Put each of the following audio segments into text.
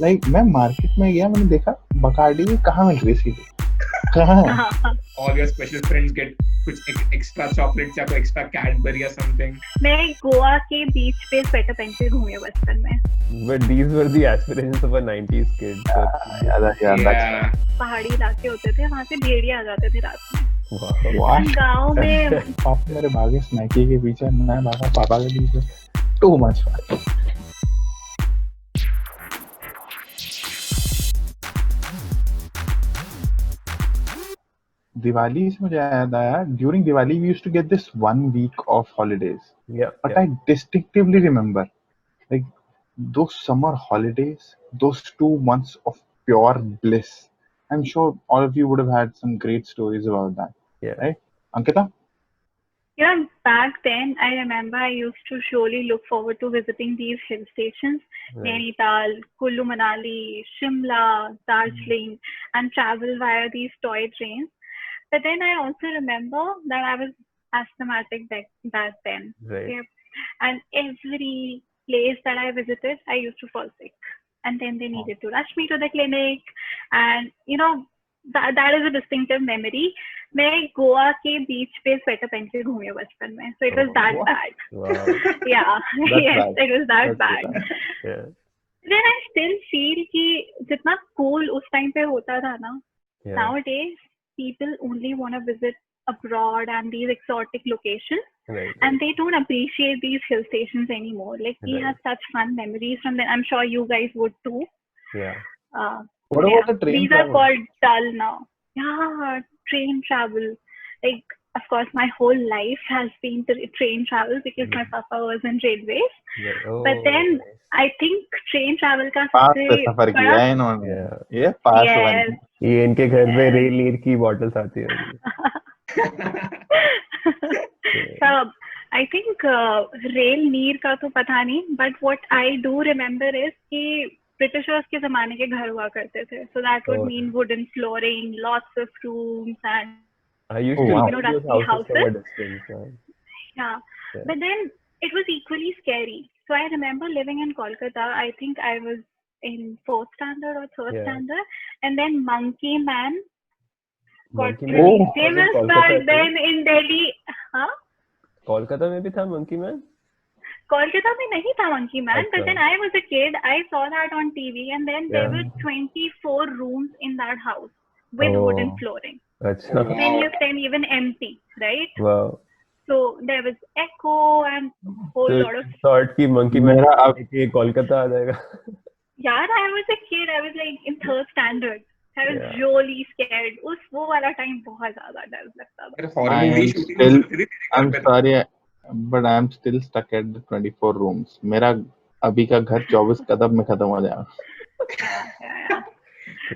Like मैं market में गया, मैंने देखा बकार्डी की कहाँ मिल रही सीट, कहाँ है? All your special friends get कुछ extra chocolates या कोई extra Cadbury or something. मैं गोवा के बीच पे स्वेटर पहन के घूमी हूँ बचपन में. But these were the aspirations of a 90s kid. Yeah. पहाड़ी इलाके होते थे, वहाँ से भेड़िया आ जाते थे रात में. What? गाँव में पापा मेरे भागे स्नैकी के पीछे, मैं भागा पापा के पीछे. Too much fun. दिवाली से मुझे याद आया, during Diwali we used to get this 1 week of holidays. Yeah. But I distinctively remember, like, those summer holidays, those 2 months of pure bliss. I'm sure all of you would have had some great stories about that. Yeah. Right? Ankita? Yeah, back then I remember I used to surely look forward to visiting these hill stations, Right. Nainital, Kullu Manali, Shimla, Darjeeling, and travel via these toy trains. But then I also remember that I was asthmatic back then. Right. Okay? And every place that I visited, I used to fall sick. And then they needed to rush me to the clinic. And, you know, that is a distinctive memory. मैं गोवा के बीच पे sweater पहन के घूमी हूँ बचपन में. So it was that What? bad. Wow. Yeah, That's yes, bad. it was that That's bad. bad. Yeah. Then I still feel कि जितना cool उस time पे होता था ना, Yeah. nowadays people only want to visit abroad and these exotic locations, Right. and they don't appreciate these hill stations anymore. Like we Right. have such fun memories from them. I'm sure you guys would too. Yeah. What about the train These travel? are called dull now. Yeah, train travel. Like, of course, my whole life has been train travel because my papa was in railways. Right. Oh, But then nice. I think train travel का पास से सबसे सफर किया है इन्होंने. Yeah. ये पास Yes. One. ये इनके घर पे रेल नीर की बॉटल्स आती होगी. So I think रेल नीर का तो पता नहीं, but what I do remember is कि Britishers के ज़माने के घर हुआ करते थे. So that would Oh. mean wooden flooring, lots of rooms, and I used Oh, to wow. look at those rusty houses from a houses. distance. Yeah. Yeah. But then it was equally scary. So I remember living in Kolkata. I think I was in 4th standard or 3rd Yeah. standard, and then Monkey Man got Monkey really Man was in famous Kolkata back too? then in Delhi. Huh? Kolkata में भी था monkey man. Kolkata में नहीं था Monkey Man, but अच्छा. then I was a kid. I saw that on TV, and then there Yeah. were 24 rooms in that house with Oh. wooden flooring. अच्छा. Many of them even empty, right? Wow. So there was echo and whole So lot of. thought कि monkey man मेरा अब कि कोलकाता आ जाएगा. Yeah, I was a kid. I was like in 3rd standard. I was Yeah. really scared. वो वाला time बहुत ज़्यादा डर लगता था. Horror I movie am shooting still, होती थी तेरे घर I'm पे तो. sorry, but I am still stuck at the 24 rooms. मेरा अभी का घर 24 कदम में खत्म हो जाएगा. Yeah.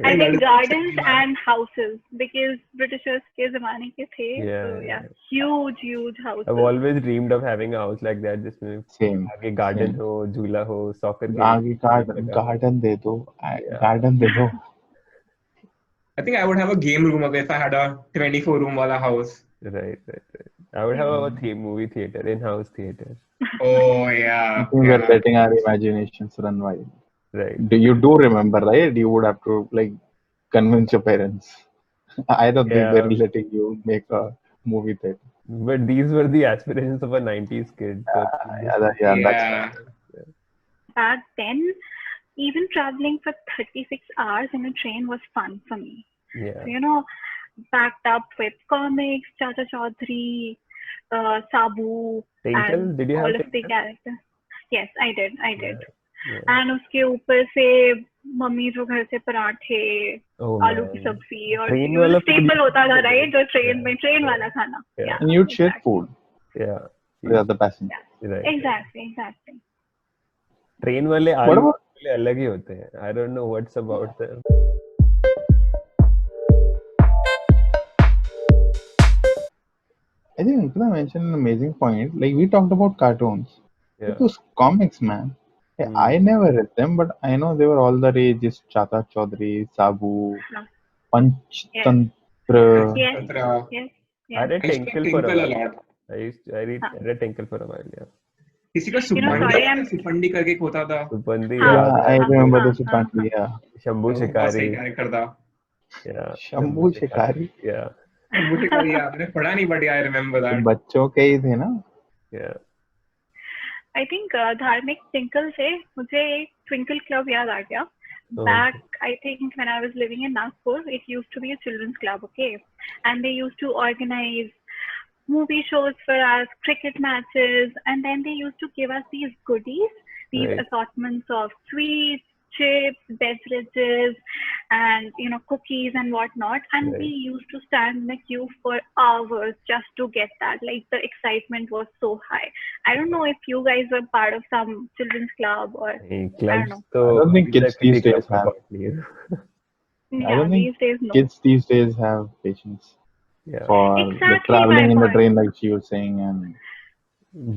I think gardens and houses because Britishers के ज़माने के थे. Yeah, So yeah. huge houses. I've always dreamed of having a house like that, जिसमें Same. आगे गार्डन Same. हो, झूला हो, सॉकर आगे गार्डन दे दो, Yeah. गार्डन दे दो. I think I would have a game room if I had a 24 room wala house. Right. I would have a movie theater, in-house theater. Oh yeah. I think we're letting our imaginations run wild. Right. You do remember, right? You would have to like convince your parents. I don't think Yeah. they're letting you make a movie theater. But these were the aspirations of a 90s kid. So That's Back then, even traveling for 36 hours in a train was fun for me. yeah. So, you know, backed up with comics, Chacha Chaudhary, Sabu, Tinkle, and did you have all of the Tinkle? characters. Yes, I did. Yeah. And उसके ऊपर से mummy जो घर से पराठे, Oh, आलू की man. सब्जी और Train वो वाला स्टेपल food होता था, is राइट? जो ट्रेन Yeah. में ट्रेन वाला खाना. Yeah. And you'd share food Yeah. with other passengers. Right. Exactly. Train वाले What आलू about वाले अलग ही होते हैं. I don't know what's about them. I think Ankita mentioned an amazing point. Like we talked about cartoons. Yeah. But those comics, man. I never read them, but I know they were all the rage. Chata Chaudhary, Sabu, Panchtantra. Yes. I read I used to Tinkle for a Tinkle a while. lot. I read Tinkle for a while. Yeah. किसी का sorry, I'm Suppandi करके एक होता था, Supandi, हाँ, Yeah, I Radha, remember the हाँ, Supandi. Yeah. Shambhu वो बहुत सही Shikari. कैरेक्टर था। Yeah, Shambhu Shikari. Yeah, Shambhu शिकारी यार मैंने पढ़ा नहीं, बट आई रिमेम्बर ये दैट। बच्चों के ही थे ना? yeah. I think धार्मिक ट्विंकल से मुझे एक ट्विंकल क्लब याद आ गया. Oh, Back, I think when I was living in Nagpur, it used to be a children's club, okay? And they used to organize movie shows for us, cricket matches, and then they used to give us these goodies, these Right. assortments of sweets, chips, beverages, and cookies and whatnot. And we Right. used to stand in a queue for hours just to get that. Like the excitement was so high. I don't know if you guys were part of some children's club or नहीं, I clubs don't know. तो I don't think अभी kids तक किसी these club days का have. part नहीं है. I Yeah, don't think these days no. kids these days have patience Yeah, for Exactly traveling my in the point. train, like she was saying, and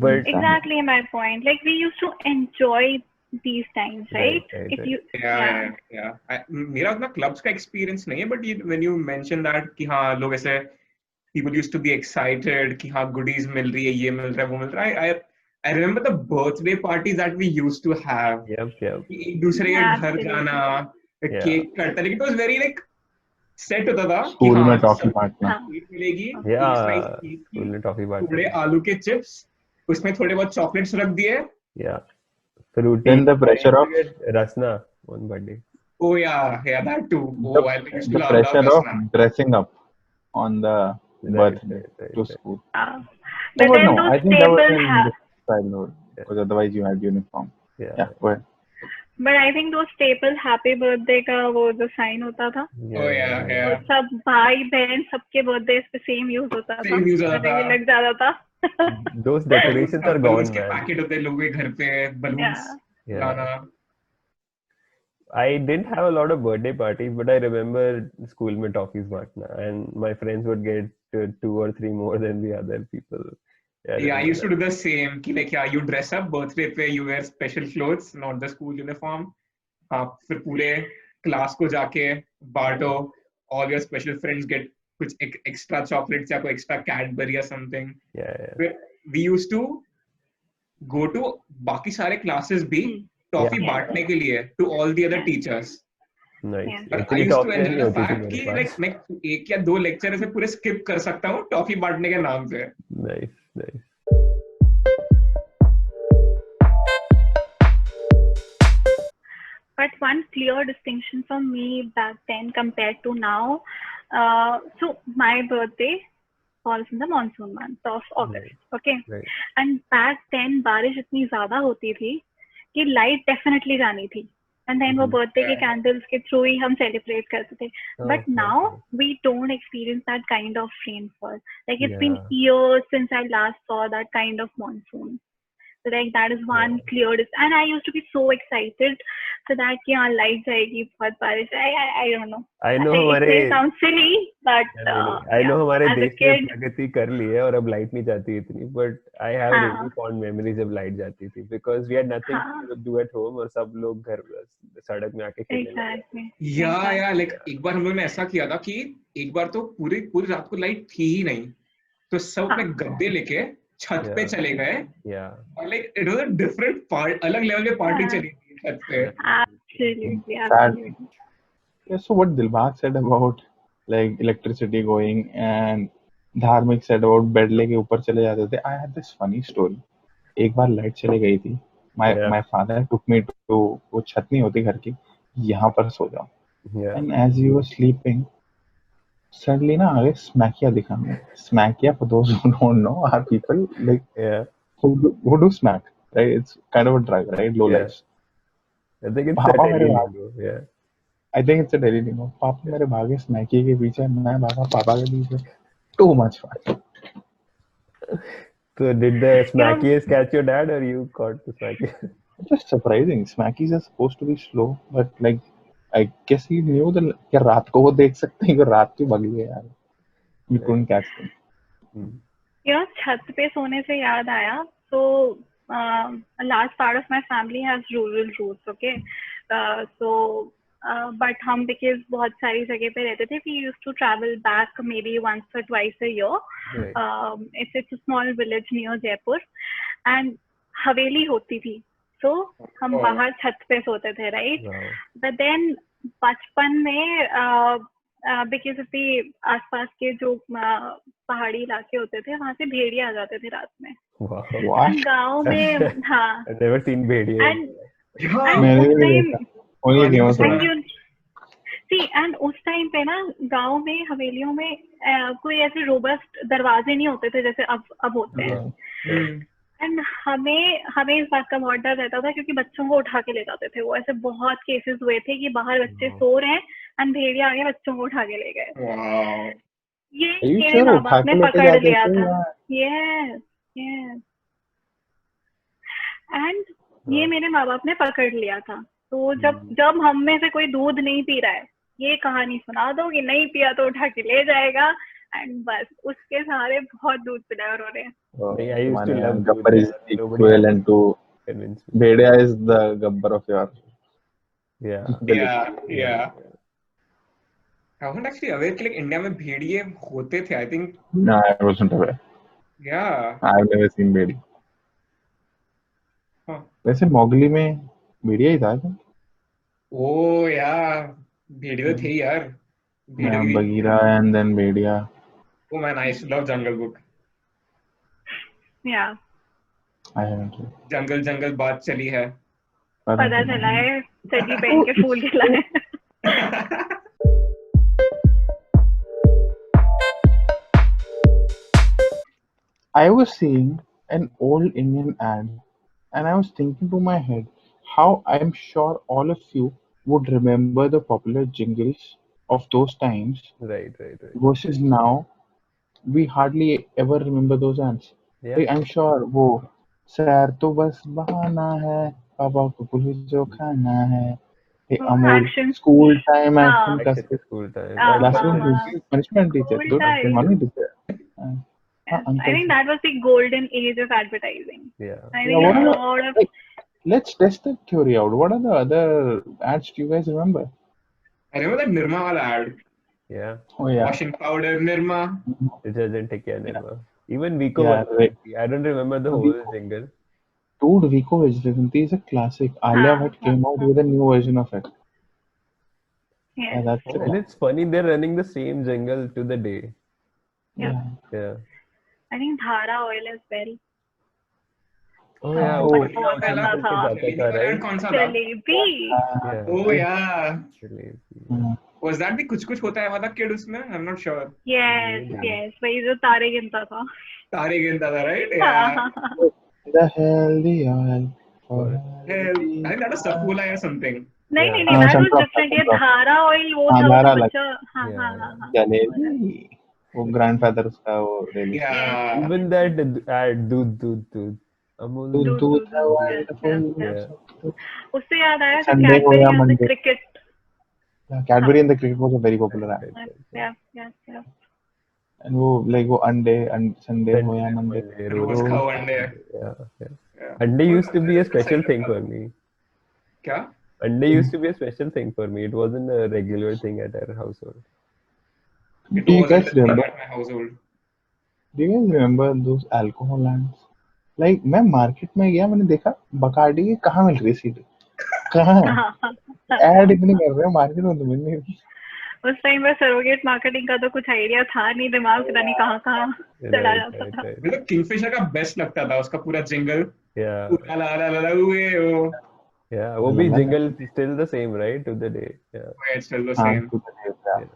but Exactly my point. Like we used to enjoy these times, right? right, If right. you, या मेरा उतना clubs का experience नहीं है, but when you mention that कि हाँ लोग ऐसे people used to be excited कि हाँ goodies मिल रही है, ये मिल रहा है, वो मिल रहा है. I remember the birthday parties that we used to have. Yep. कि एक दूसरे के घर Absolutely. जाना, Yeah. केक कटता, लेकिन it was very like set होता था कि school हाँ में toffee सब बांटना. हाँ. केक मिलेगी, Yeah, एक slice केक school की, में toffee बांटते थोड़े थे. आलू के चिप्स, उसमें थोड़े बहुत चॉकलेट्स रख दिए. Yeah, fruity. Then the pressure I of used to get Rasna on birthday. Oh yeah, that too. the, Oh, I used to the love pressure of Rasna. dressing up on the Right, birthday right, to right. school. But But then no, those I think that was staple in childhood, because otherwise you had uniform. Yeah. Yeah, go ahead. but I think those staple happy birthday का वो जो sign होता था, Oh yeah, वो yeah. सब भाई बहन सबके बर्थडे पे सेम यूज होता था. Same use होता मुझे भी था. लग जाता था. Those decorations are balloons gone, के man. पैकेट होते हैं लोगों के घर पे, बलून्स Yeah. लाना. I didn't have a lot of birthday parties, but I remember school में toffees बांटना, and my friends would get 2 or 3 more than the other people. Yeah, I remember used to that. do the same. कि like yeah, you dress up birthday पे, you wear special clothes, not the school uniform. फिर पूरे class को जाके बांटो. All your special friends get कुछ extra chocolates या कोई extra Cadbury or something. Yeah, yeah. फिर we used to go to बाकी सारे classes भी टॉफी Yeah. बांटने के लिए to all the other teachers. Nice. Yeah. But I इतनी used to toffees enjoy नहीं the होती थी fact मेरे कि पास. like मैं एक या दो लेक्चर ऐसे पूरे skip कर सकता हूँ टॉफी बांटने के नाम पे. Nice, nice. But one clear distinction for me back then compared to now, so my birthday falls in the monsoon month of August, okay? Right. And back then बारिश इतनी ज़्यादा होती थी कि लाइट डेफिनेटली जानी थी. And then वो birthday के कैंडल्स के थ्रू ही हम सेलिब्रेट करते थे. But now we don't experience that kind of rainfall. Like it's been years since I last saw that kind of monsoon. So like that is one clear and I used to be so excited for that कि हाँ light जाएगी बहुत बारिश. I don't know. I know It हमारे may sound silly, but I know हमारे as a देश ने kid, प्रगति कर ली है और अब लाइट नहीं जाती इतनी, but I have हाँ. really fond memories जब लाइट जाती थी because we had nothing हाँ. to do at home और सब लोग घर सड़क में आके खेलने लगे. Exactly. या like एक बार हम लोगों ने ऐसा किया था कि एक बार तो पूरी रात को लाइट थी ही नहीं, तो सब अपने गद्दे लेके छत पे चले गए. और like it was a different part, अलग लेवल पे पार्टी चली थी छत पे. Absolutely. Yeah, so what Dilbag said about like electricity going and Dharmik said about bed लेके ऊपर चले जाते थे. I had this funny story. एक बार लाइट चली गई थी. My father took me to वो छत नहीं होती घर की, यहाँ पर सो जाओ. And as we were sleeping, suddenly ना आगे Smackia दिखा हमें. Smackia, for those who don't know, are people like who do smack, right? It's kind of a drug, right? Low life. I think it's a Delhi lingo. Yeah. I think it's a Delhi lingo. पापा मेरे भागे Smackia के पीछे, मैं भागा पापा के पीछे. Too much fun. So did the Smackies catch your dad or you caught the Smackies? Just surprising. Smackies are supposed to be slow, but like I guess he knew that कि रात को वो देख सकते हैं कि रात क्यों भाग गए यार. We couldn't catch them. You know, छत पे सोने से याद आया. So a large part of my family has rural roots, okay? But हम because बहुत सारी जगह पे रहते थे, we used to travel back maybe once or twice a year. Right. It's a small village near Jaipur, and हवेली होती थी, तो हम Oh. बाहर छत पे सोते थे, राइट. Wow. बट देन बचपन में बिकॉज ऑफ द आसपास के जो पहाड़ी इलाके होते थे, वहां से भेड़िया आ जाते थे रात में. Wow. What? एंड गाँव में हाँ, I've never seen Bhediya. And Yeah. मैंने उस भी नहीं टाइम देखा, only कहानी में Game of सुना Thrones. है। एंड उस टाइम पे ना गांव में हवेलियों में कोई ऐसे रोबस्ट दरवाजे नहीं होते थे जैसे अब होते हैं. हम्म, एंड हमें इस बात का बहुत डर रहता था क्योंकि बच्चों को उठा के ले जाते थे. वो ऐसे बहुत केसेस हुए थे कि बाहर बच्चे सो रहे हैं एंड भेड़िया आगे बच्चों को उठा के ले गए. wow. ये Are you मेरे sure माँ उठा बाप के ने लेके पकड़ जाते लिया थे था. या यस यस. एंड ये मेरे माँ बाप ने पकड़ लिया था. तो जब हम में से कोई दूध नहीं पी रहा है, ये कहानी सुना दो कि नहीं पिया तो उठा के ले जाएगा. एंड बस उसके सहारे बहुत दूध पिलाया उन्होंने. नहीं, I used to माने love Gabbar दूध. is Yeah, nobody equivalent to convinced me. Bhedia is the Gabbar of your Yeah. Yeah, yeah. I wasn't actually aware कि like इंडिया में भेड़िए होते थे. I think No, I wasn't aware. yeah. I've never seen Bhedi. Huh. वैसे Mowgli में भेड़िया ही था क्या? Oh yeah. भेड़िए तो थे यार. Yeah, भेड़िए. Bagheera and then Bhedia. Oh man, I used to love Jungle Book. या I haven't read. जंगल जंगल बात चली है. पता चला है चड्डी पहन के फूल खिलाए. I was seeing an old Indian ad and I was thinking to my head how I'm sure all of you would remember the popular jingles of those times Right. versus now we hardly ever remember those ads. Yeah. Like, I'm sure वो सैर तो बस बहाना है, पापा को police जो खाना है, ये अमूल Action. स्कूल टाइम हाँ. एक्शन Action कसके school time. हाँ, क्लासरूम हाँ, हाँ. पनिशमेंट टीचर School तो time. मालूम teacher. Yes. I think that was the golden age of advertising. Yeah. I Yeah, think what a are lot of like, let's test that theory out. What are the other ads do you guys remember? I remember that Nirma wala ad. Yeah. Oh yeah, Washing powder Nirma. Detergent take care never. Even Vico Yeah, was right. I don't remember the whole jingle. dude, Vico Vigilante is a classic. Alia हाँ, Bhatt came out with a new version of it. Yeah, yes. that's And it's funny they're running the same jingle to the day. yeah. Yeah. I think Dhara oil as well. Oh yeah. Oh, बहुत पहला आता Uncle था. से जाता था, ad right? कौन सा था? Jalebi. Yeah. Oh yeah. Jalebi. Was that the कुछ कुछ होता है वाला kid उसमें? I'm not sure. Yes, yes. वही जो तारे गिनता था. तारे गिनता था, right? हाँ, Yeah. हाँ, हाँ. the healthy oil for Hell, I think that was Safula or something. नहीं Yeah. नहीं नहीं, that was Sunflower, different. ये sunflower. धारा ऑयल वो हाँ, था, वो धारा जो अलग. बच्चा. हाँ Yeah, हाँ yeah. हाँ हाँ. जलेबी वो ग्रैंडफादर उसका वो really Yeah. Even that ad दूध. Amul. दूध दूध, दूध दूध, है दूध, wonderful. Yeah. उससे याद आया कि Sunday हो या कैडबरी और the Monday. Cricket. Cadbury and the cricket was a very popular ad. Right. Yeah, yeah, yeah. And वो like वो अंडे संडे हो या मंडे. रोज खाओ अंडे. Yeah. Yeah. Ande used to be a special thing for me. क्या? Ande used to be a special thing for me. It wasn't a regular thing at our household. It Do you wasn't guys a thing remember? at my household. Do you guys remember those alcohol ads? Like मैं market में गया, मैंने देखा Bacardi की कहाँ मिल रही seat, कहाँ है एड इतनी कर रहे हैं मार्केट में तो मिल नहीं रही. उस टाइम पर सरोगेट मार्केटिंग का तो कुछ आइडिया था नहीं, दिमाग पता नहीं कहाँ कहाँ चला जाता था. मुझे तो किंगफिशर का बेस्ट लगता था, उसका पूरा जिंगल. Yeah. ला ला ला ला हुए वो. Yeah. वो भी jingle still the same, right? To the day. Yeah. It's still the हाँ, same. to the day, yeah.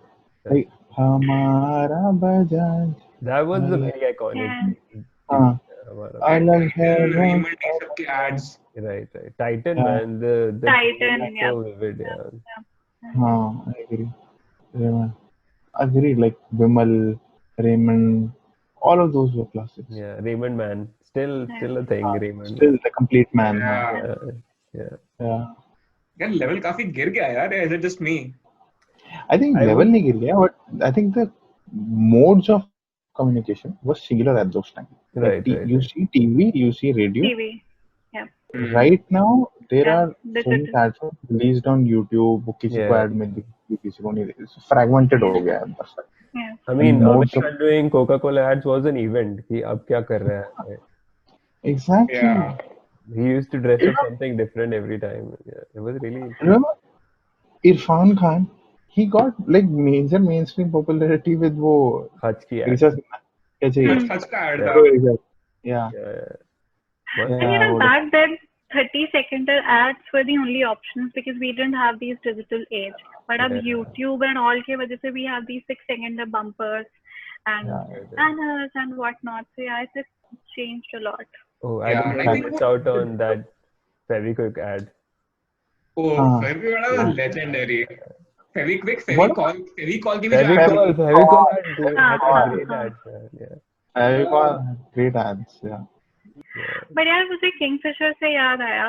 Like हमारा Bajaj That was the very iconic. Yeah. हाँ हमारा- अलग है Raymond ये सब के ads. Right. Titan, Yeah. man. The Titan, was yeah. so vivid. Yeah. हाँ I agree. Raymond. Agreed, like Vimal, Raymond, all of those were classics. Yeah. Raymond, man. Still a thing. Raymond. Still the complete man. Yeah. Yeah. Yeah. यार level काफी गिर गया यार. Is it just me? I think I level would- नहीं गिर गया, but I think the modes of communication was singular at those times. Right. You see TV, you see radio. TV. Right now, there Yeah, are so many digital. platforms released on YouTube. वो किसी को Yeah. ad में दिखती, किसी को नहीं. Fragmented हो गया है बस. Yeah. I mean, Modes Amit Shah doing Coca-Cola ads was an event. कि अब क्या कर रहा है? Exactly. Yeah. He used to dress You up know, something different every time. Yeah, it was really interesting. remember Irfan Khan? He got like major mainstream popularity with वो Hutch ki ad. Richa Sinha क्या चाहिए? हज का add Yeah. था. Yeah, Yeah. Must And you yeah, know, वो back then, 30-second ads were the only options because we didn't have these digital age. But अब Yeah. YouTube and all के वजह से we have these 6-second bumpers and yeah. banners and whatnot. So yeah, it's changed a lot. Oh, I Yeah, don't and know. I I think missed out on that Fevikwik ad. Oh, हाँ, Fevikwik yeah. legendary. Fevikwik, What? Fevicol की भी जो ad Fevicol, थी. Fevicol had good, हाँ, had हाँ, great हाँ. ads, man. Yeah. Fevicol, great ads. Yeah. But यार मुझे Kingfisher से याद आया.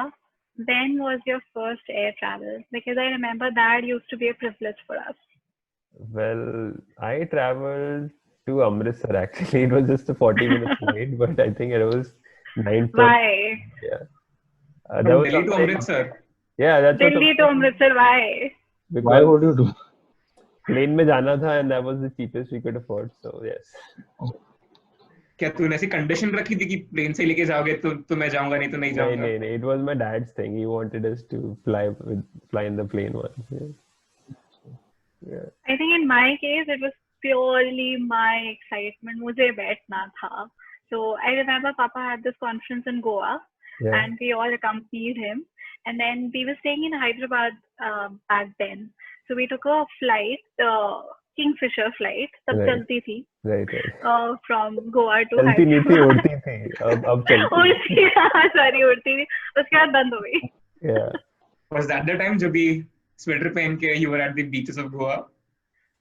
When was your first air travel? Because I remember that used to be a privilege for us. Well, I traveled to Amritsar actually. It was just a 40-minute flight, but I think it was 9th of Why? yeah. That From was Delhi to something. Amritsar. Yeah, that's what Delhi to Amritsar, why? Why because would you do? plane में जाना था and that was the cheapest we could afford. So yes. क्या तूने ऐसी condition रखी थी कि plane से लेके जाओगे तो मैं जाऊंगा नहीं तो नहीं No, जाऊंगा. no, no. It was my dad's thing. He wanted us to fly in the plane once. Yeah. Yeah. I think in my case it was purely my excitement. मुझे बैठना था. So I remember Papa had this conference in Goa, Yeah. and we all accompanied him. And then we were staying in Hyderabad back then. So we took a flight, Kingfisher flight, तब Right. चलती थी, Right, right. from Goa to चलती नहीं थी, Hyderabad. उड़ती थी. अब चलती है. उड़ती, sorry, उड़ती थी. उसके बाद बंद हो गई. Yeah. Was that the time जब भी स्वेटर पहन के you were at the beaches of Goa?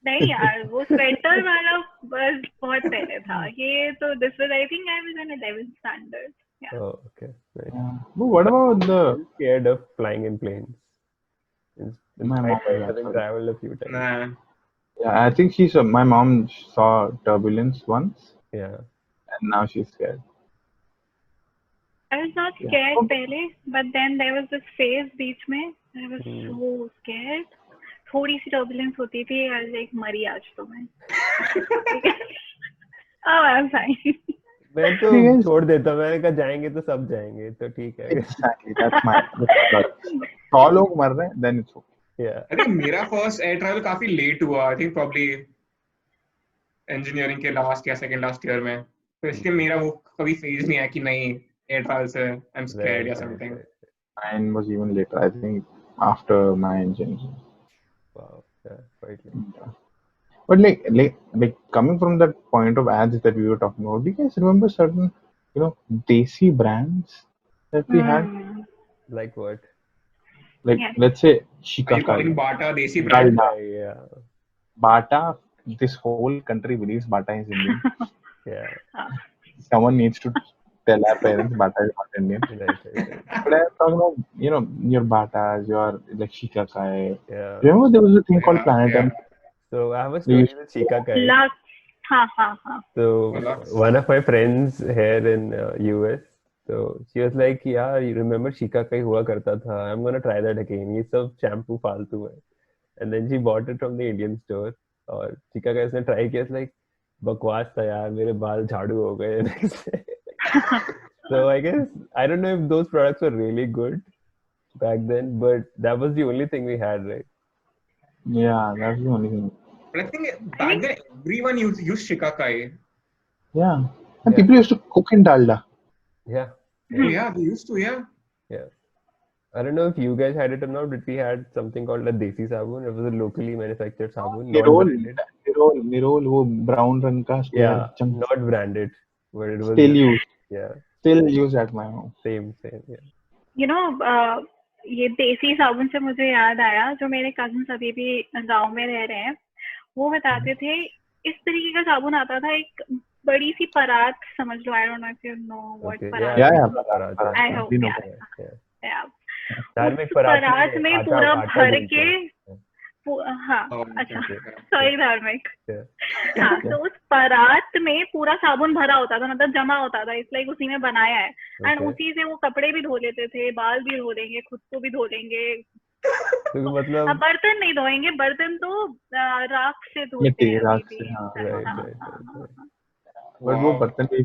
नहीं यार, वो स्वेटर वाला बस बहुत पहले था. ये तो this was, I think I was in 11th standard. Yeah. Oh, okay. Right. Yeah. But what about the? I'm scared of flying in planes. In My spite mom of is having also. traveled a few times. Nah. Yeah, I think my mom saw turbulence once, Yeah. and now she's scared. I was not Yeah. scared पहले, but then there was this phase बीच में, I was Hmm. so scared. थोड़ी सी turbulence होती थी, I was like, मरी आज तो मैं. Oh, I'm fine. मैं तो Yes. छोड़ देता. मैंने कहा जाएंगे तो सब जाएंगे तो ठीक है. Exactly. That's my. 100 लोग मर रहे हैं, then it's okay. Yeah. I think मेरा first air travel काफी late हुआ. I think probably engineering के last या second last year में. तो इसलिए मेरा वो कभी phase नहीं आया कि नहीं air travel से I'm scared Right, या right, something. right. Mine was even later. I think after my engineering. Wow. Yeah. Quite late. Yeah. But like coming from that point of ads that we were talking about, do you guys remember certain, desi brands that we had? Like what? Like Yes. let's say Are you calling Shikakai, Bata desi brand? Dalda, Yeah. Bata. This whole country believes Bata is Indian. Yeah. Someone needs to tell our parents Bata is not Indian. Right. But I'm talking about, your Batas, your like Shikakai. Yeah. Remember there was a thing called Planet Yeah. M? So I have a They story used with Shikakai. Lux. हाँ. So Lux. one of my friends here in US, so she was like, yeah, you remember Shikakai हुआ करता था. I'm gonna try that again. ये सब shampoo फालतू है. And then she bought it from the Indian store. और Shikakai उसने try किया, it's like बकवास था यार, मेरे बाल झाड़ू हो गए next day. So I guess I don't know if those products were really good back then, but that was the only thing we had, right? Yeah, that's the only thing. But I think back then everyone used Shikakai. Yeah. And Yeah. people used to cook in Dalda. Yeah. Oh yeah, they used to, yeah. I don't know if you guys had it or not, but we had something called a Desi Sabun. It was a locally manufactured sabun, not branded. Nirol, वो brown रंग का square Yeah, chunk not branded, but it was still used. yeah, Still used at my home. same, yeah. You know, ये देसी साबुन से मुझे याद आया, जो मेरे कजिन्स अभी भी गांव में रह रहे हैं, वो बताते थे इस तरीके का साबुन आता था, एक बड़ी सी परात समझ लो. I don't know if you know what Okay, परात Yeah, is. yeah, Parat, I hope, we know. yeah. Yeah. धार्मिक उस परात में आटा- पूरा आटा भर गूंथते के हैं। हाँ, Oh, अच्छा, okay. सॉरी धार्मिक. Yeah. हाँ, तो उस परात में पूरा साबुन भरा होता था, मतलब जमा होता था, इसलिए उसी में बनाया है. And Okay. उसी से वो कपड़े भी धो लेते थे, बाल भी धो लेंगे, खुद को भी धो लेंगे. तो अब मतलब बर्तन नहीं धोएंगे, बर्तन तो राख से धोते मिट्टी, हैं राख अभी से, भी. हाँ. Right, हाँ, right, हाँ, right. But वो बर्तन भी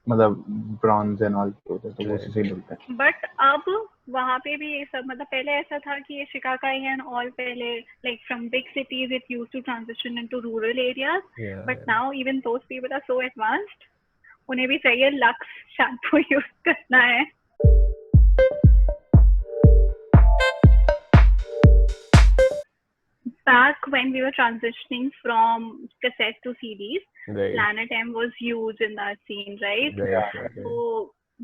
मतलब ब्रॉन्ज एंड ऑल होते हैं, तो वो उसी से ही मिलते हैं. बट अब वहाँ पे भी ये सब, मतलब पहले ऐसा था कि ये शिकाकाई एंड ऑल पहले like from big cities it used to transition into rural areas, Yeah, but now even those people are so advanced, उन्हें भी चाहिए लक्स शैम्पू यूज करना है. Back when we were transitioning from cassette to CDs, right, Planet M was huge in that scene, right? right, right. So,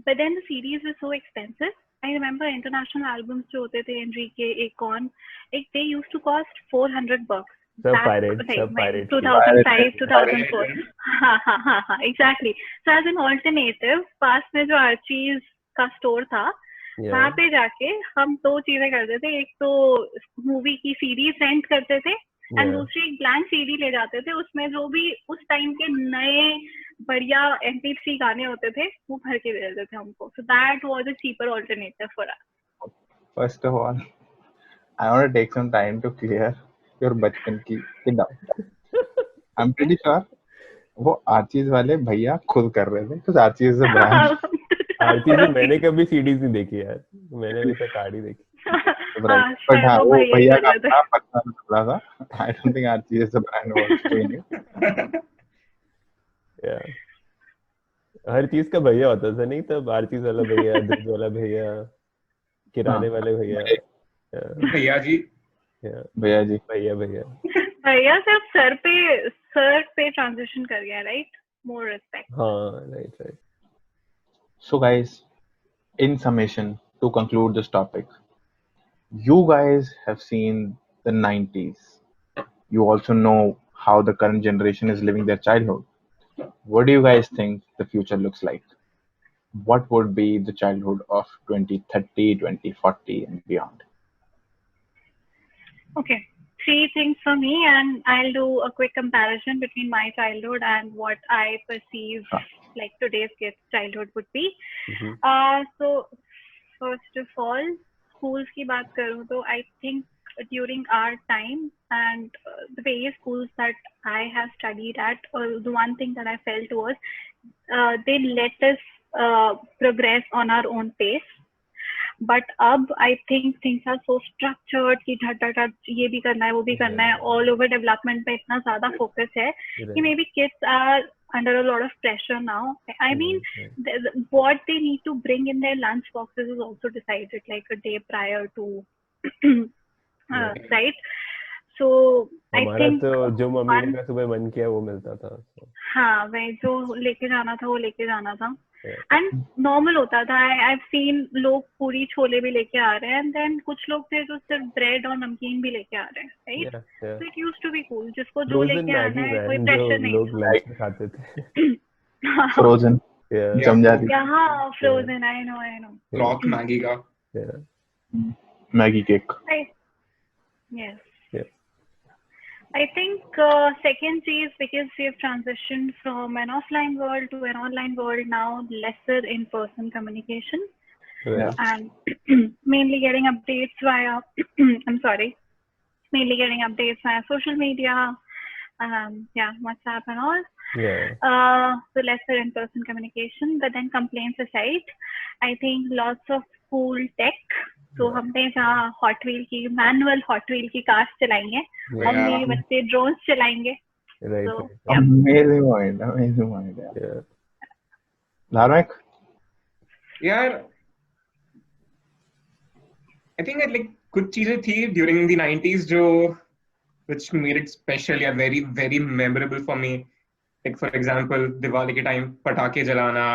but then the CDs were so expensive. I remember international albums जो होते थे Enrique, Akon, like they used to cost $400. सब Back, pirates, like सब pirates. 2005, 2004. हाँ, exactly. So as an alternative, पास में जो Archie's का store था, वहाँ Yeah, पे जाके हम दो चीजें करते थे. एक तो मूवी की सीडी सेंड करते थे एंड yeah, दूसरी एक ब्लैंक सीडी ले जाते थे, उसमें जो भी उस टाइम के नए बढ़िया MP3 गाने होते थे वो भर के दे देते थे हमको. So that was a cheaper alternative for us. First of all, I want to take some time to clear your बचपन की doubt. I'm pretty sure वो आर्चीज वाले भैया खुद कर रहे थे, because Archie is a brand. आरती से मैंने कभी सीडीज नहीं देखी यार, मैंने हमेशा कार्ड ही देखी. Right. But हाँ, वो भैया का अपना पर्सनल टुकड़ा था. I don't think Archie is the brand was doing it. Yeah. हर चीज का भैया होता था नहीं, तब आरती वाला भैया, दूध वाला भैया, किराने वाले भैया. Yeah, भैया जी. yeah. भैया जी. भैया भैया. भैया सिर्फ सर पे ट्रांजिशन कर गया, राइट? More respect. हाँ, right, right. So guys, in summation, to conclude this topic, you guys have seen the 90s. You also know how the current generation is living their childhood. What do you guys think the future looks like? What would be the childhood of 2030, 2040 and beyond? Okay, 3 things for me, and I'll do a quick comparison between my childhood and what I perceive like today's kids' childhood would be. So first of all, schools की बात करूँ तो I think during our time and the various schools that I have studied at, the one thing that I felt was they let us progress on our own pace. But अब I think things are so structured कि धट ये भी करना है वो भी करना है, all over development पे इतना ज़्यादा focus है कि maybe kids are under a lot of pressure now. I mean, what they need to bring in their lunch boxes is also decided like a day prior to right. So I think तो जो mummy ने सुबह मन किया वो मिलता था. हाँ, वही जो लेके जाना था वो लेके जाना था. एंड नॉर्मल होता था. आई सीन लोग पूरी छोले भी लेके आ रहे हैं, एंड देन कुछ लोग थे जो सिर्फ ब्रेड और नमकीन भी लेके आ रहे हैं, right? So it used to be cool. जिसको जो लेके आना है, कोई प्रेशर नहीं. लोग लंच में खाते थे. Frozen. जम जाती. हाँ, frozen. I know. Rock Maggi का. Maggi cake. Yes. I think second is because we have transitioned from an offline world to an online world now, lesser in-person communication, and mainly getting updates via mainly getting updates via social media, WhatsApp and all. So lesser in-person communication. But then complaints aside, I think lots of cool tech. तो हमने जहाँ hot wheel की manual hot wheel की cars चलाई हैं, हम मेरे बच्चे ड्रोन्स चलाएंगे. Amazing mind. धार्मिक. यार I think like कुछ चीजें थी during the 90s जो which made it special या very very memorable for me. Like for example, Diwali के टाइम पटाखे जलाना.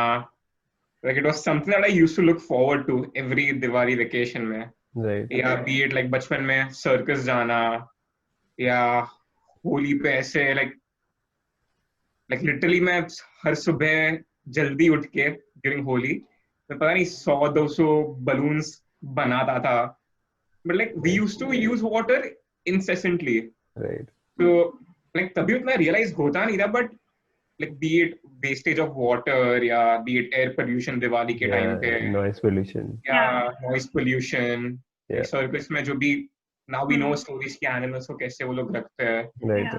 Like it was something that I used to look forward to every Diwali vacation में. Right. या be it like बचपन में circus जाना या होली पे ऐसे like literally मैं हर सुबह जल्दी उठ के during होली मैं पता नहीं 100-200 balloons बनाता था. But like we used to use water incessantly. Right. So like तभी उतना realize होता नहीं था, but like be it wastage of water या be it air pollution Diwali के टाइम पे, noise pollution या noise pollution, circus में जो भी now we know stories कि animals को कैसे वो लोग रखते हैं,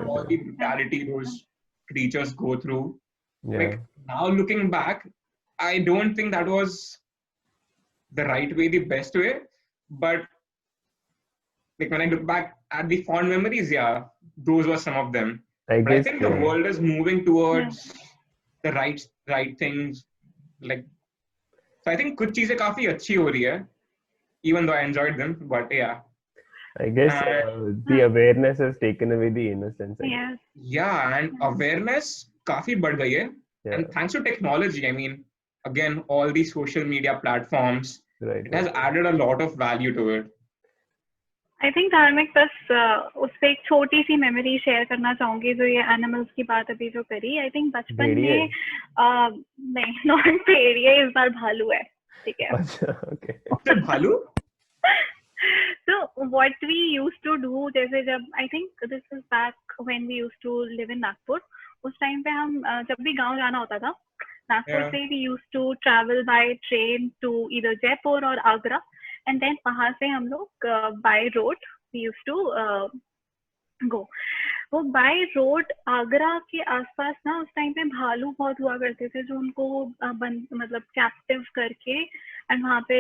all the brutality those creatures go through. Like now looking back, I don't think that was the right way, the best way. But like when I look back at the fond memories, yeah, those were some of them. I But I guess think the world is moving towards the right things. Like, so I think कुछ चीजें काफी अच्छी हो रही है, even though I enjoyed them. But yeah, I guess the awareness has taken away the innocence. I guess. yeah, and awareness काफी बढ़ गई है. Yeah. And thanks to technology, I mean, again, all these social media platforms, Right. it has added a lot of value to it. I think धार्मिक बस उस पे एक छोटी सी मेमोरी शेयर करना चाहूंगी, जो ये एनिमल्स की बात अभी जो करी. आई थिंक बचपन भेड़िए? में नहीं, नॉट भेड़िए, इस बार भालू है. ठीक है. अच्छा, okay. भालू? So what we used to do, जैसे जब I think this is back when we used to live in Nagpur, उस टाइम पे हम जब भी गांव जाना होता था, नागपुर से we used to travel by train to either Jaipur और आगरा, and then वहां से हम लोग by road we used to go. वो बाय रोड आगरा के आसपास ना उस टाइम पे भालू बहुत हुआ करते थे, जो उनको मतलब कैप्टिव करके एंड वहाँ पे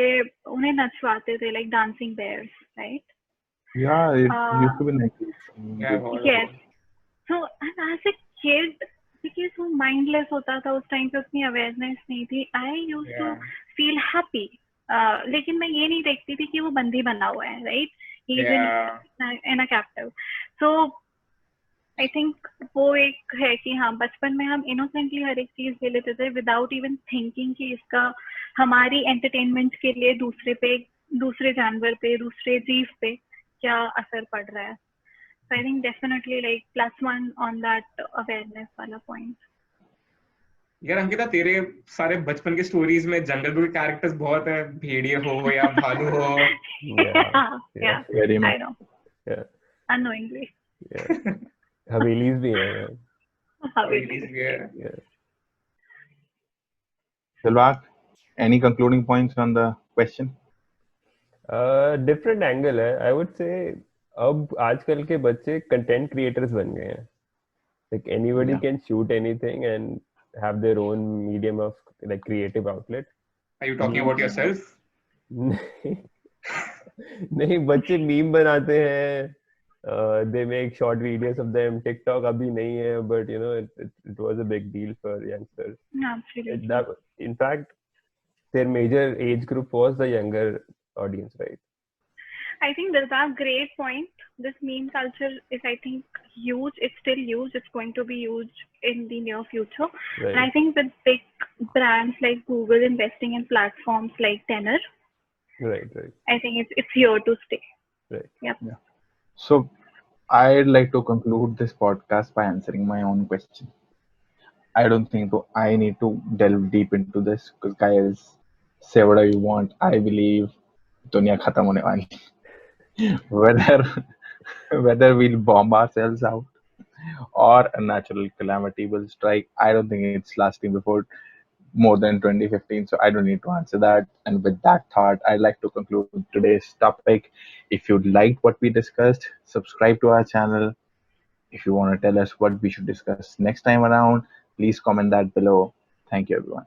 उन्हें नचवाते थे, like dancing bears, right? Yeah, it used to be like Yes. So and as a kid, because वो mindless होता था उस टाइम पे, उतनी अवेयरनेस नहीं थी. I used to feel happy. लेकिन मैं ये नहीं देखती थी कि वो बंदी बना हुआ है, right? He is in a captive. So I think वो एक है कि हाँ, बचपन में हम इनोसेंटली हर एक चीज ले लेते थे विदाउट इवन थिंकिंग कि इसका हमारी एंटरटेनमेंट के लिए दूसरे जानवर पे, दूसरे जीव पे क्या असर पड़ रहा है. So I think definitely like +1 on that awareness वाला पॉइंट. यार अंकिता, तेरे सारे बचपन के स्टोरीज में जंगल बुक के कैरेक्टर्स बहुत है, भेड़िए हो या भालू हो. Yeah, very much. I know. Yeah. Unknowingly. Yeah. Havelis भी हैं. हवेलीज भी है. Yeah. Dilbag, any concluding points on the question? Different angle है. I would say अब आजकल के बच्चे कंटेंट क्रिएटर्स बन गए हैं. Like anybody can shoot anything and have their own medium of like creative outlet. Are you talking about yourself? नहीं, बच्चे मीम बनाते हैं. They make short videos of them. TikTok अभी नहीं है, but you know it was a big deal for youngsters. Absolutely. In fact, their major age group was the younger audience, right? I think that's a great point. This meme culture is, I think, huge. It's still huge. It's going to be huge in the near future. Right. And I think with big brands like Google investing in platforms like Tenor, Right. I think it's here to stay. Right. Yep. Yeah. So I'd like to conclude this podcast by answering my own question. I don't think I need to delve deep into this because guys, say whatever you want. I believe दुनिया खत्म होने वाली. Whether we'll bomb ourselves out or a natural calamity will strike, I don't think it's lasting before more than 2015, so I don't need to answer that. And with that thought, I'd like to conclude today's topic. If you liked what we discussed, subscribe to our channel. If you want to tell us what we should discuss next time around, please comment that below. Thank you, everyone.